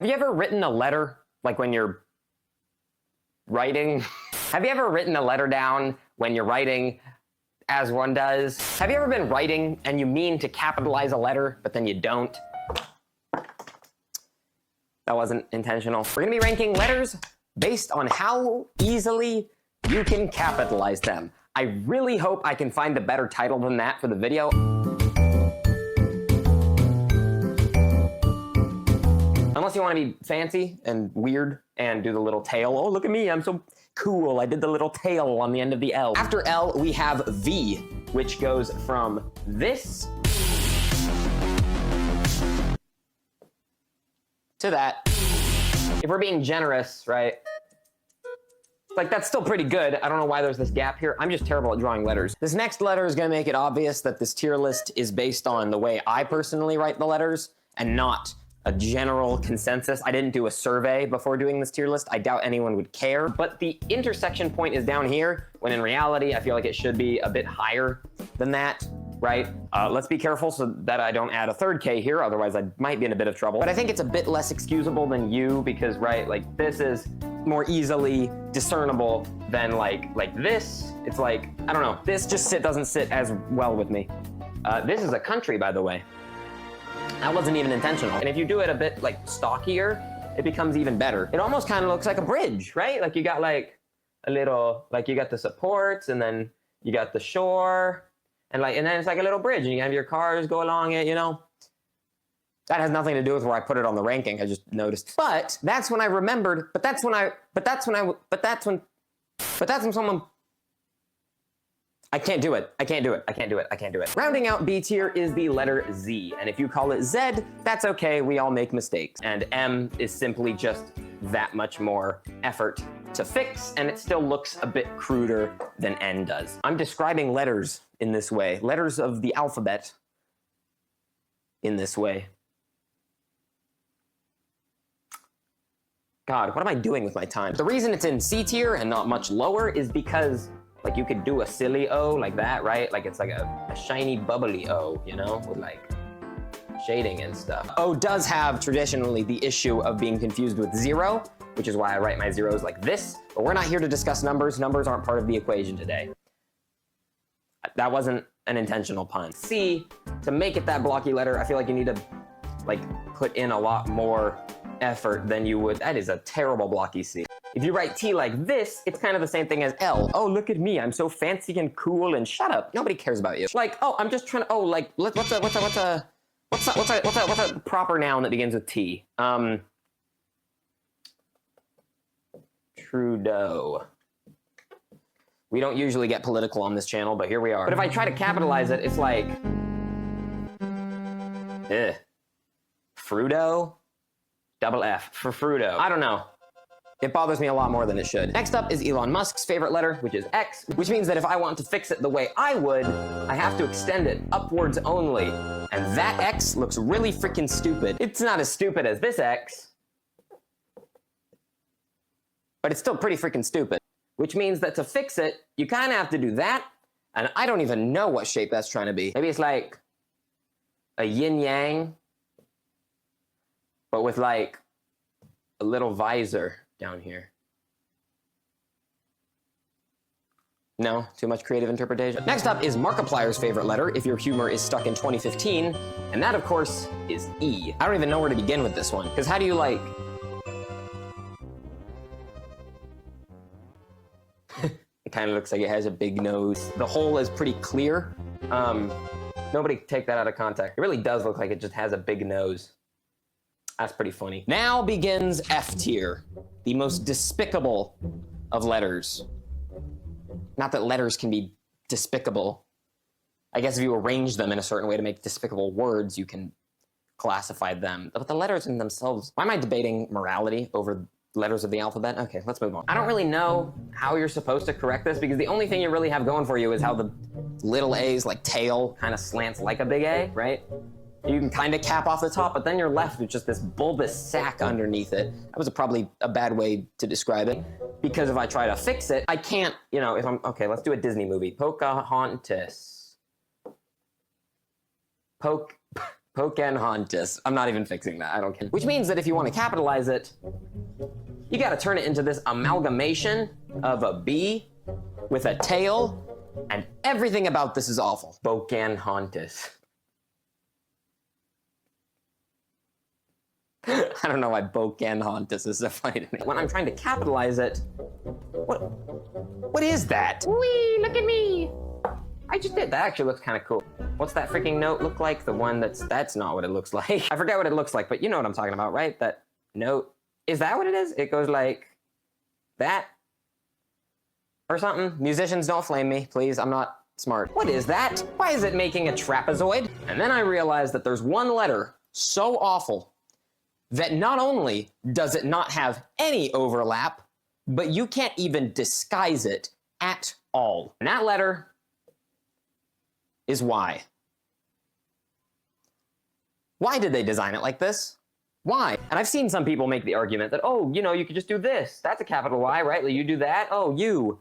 Have you ever written a letter, like when you're writing? Have you ever written a letter down when you're writing, as one does? Have you ever been writing and you mean to capitalize a letter, but then you don't? That wasn't intentional. We're gonna be ranking letters based on how easily you can capitalize them. I really hope I can find a better title than that for the video. Unless you want to be fancy and weird and do the little tail. Oh, look at me, I'm so cool. I did the little tail on the end of the L. After L, we have V, which goes from this to that. If we're being generous, right? Like, that's still pretty good. I don't know why there's this gap here. I'm just terrible at drawing letters. This next letter is gonna make it obvious that this tier list is based on the way I personally write the letters and not a general consensus. I didn't do a survey before doing this tier list. I doubt anyone would care, but the intersection point is down here, when in reality, I feel like it should be a bit higher than that, right? Let's be careful so that I don't add a third K here, otherwise I might be in a bit of trouble. But I think it's a bit less excusable than U because, right, like this is more easily discernible than like this. It's like, I don't know, this just doesn't sit as well with me. This is a country, by the way. That wasn't even intentional. And if you do it a bit like stockier, it becomes even better. It almost kind of looks like a bridge, right? Like you got like a little, like you got the supports and then you got the shore and then it's like a little bridge and you have your cars go along it, you know? That has nothing to do with where I put it on the ranking, I just noticed. But that's when I remembered, but that's when someone, I can't do it. Rounding out B tier is the letter Z, and if you call it Z, that's okay, we all make mistakes. And M is simply just that much more effort to fix, and it still looks a bit cruder than N does. I'm describing letters in this way, letters of the alphabet in this way. God, what am I doing with my time? The reason it's in C tier and not much lower is because like you could do a silly O like that, right? Like it's like a shiny bubbly O, you know, with like shading and stuff. O does have traditionally the issue of being confused with 0, which is why I write my zeros like this, but we're not here to discuss numbers. Numbers aren't part of the equation today. That wasn't an intentional pun. C, to make it that blocky letter, I feel like you need to like put in a lot more effort than you would. That is a terrible blocky C. If you write T like this, it's kind of the same thing as L. Oh, look at me, I'm so fancy and cool and shut up. Nobody cares about you. Like, oh, I'm just trying to, oh, like, what's a proper noun that begins with T? Trudeau. We don't usually get political on this channel, but here we are. But if I try to capitalize it, it's like, Frudo? Double F for Frudo. I don't know. It bothers me a lot more than it should. Next up is Elon Musk's favorite letter, which is X, which means that if I want to fix it the way I would, I have to extend it upwards only. And that X looks really freaking stupid. It's not as stupid as this X, but it's still pretty freaking stupid. Which means that to fix it, you kind of have to do that, and I don't even know what shape that's trying to be. Maybe it's like a yin-yang, but with like a little visor down here. No, too much creative interpretation. Next up is Markiplier's favorite letter if your humor is stuck in 2015, and that of course is E. I don't even know where to begin with this one, because how do you like... It kind of looks like it has a big nose. The hole is pretty clear. Nobody take that out of context. It really does look like it just has a big nose. That's pretty funny. Now begins F tier, the most despicable of letters. Not that letters can be despicable. I guess if you arrange them in a certain way to make despicable words, you can classify them. But the letters in themselves, why am I debating morality over letters of the alphabet? Okay, let's move on. I don't really know how you're supposed to correct this because the only thing you really have going for you is how the little A's, like tail, kind of slants like a big A, right? You can kind of cap off the top, but then you're left with just this bulbous sack underneath it. That was probably a bad way to describe it. Because if I try to fix it, I can't, you know, if I'm, okay, let's do a Disney movie. Pocahontas. Pocahontas. I'm not even fixing that, I don't care. Which means that if you want to capitalize it, you gotta turn it into this amalgamation of a B with a tail, and everything about this is awful. Pocahontas. I don't know why Pocahontas is so funny to me. When I'm trying to capitalize it, what is that? Wee, look at me. I just did. That actually looks kind of cool. What's that freaking note look like? The one that's not what it looks like. I forget what it looks like, but you know what I'm talking about, right? That note. Is that what it is? It goes like that or something. Musicians, don't flame me, please. I'm not smart. What is that? Why is it making a trapezoid? And then I realized that there's one letter so awful that not only does it not have any overlap, but you can't even disguise it at all. And that letter is Y. Why did they design it like this? Why? And I've seen some people make the argument that, oh, you know, you could just do this. That's a capital Y, right? Like you do that. Oh, you.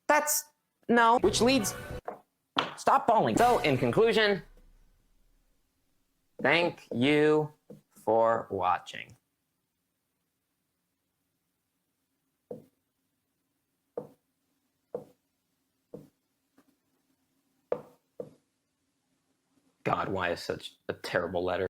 That's, no. Which leads, stop falling. So in conclusion, thank you for watching. God, Y is such a terrible letter.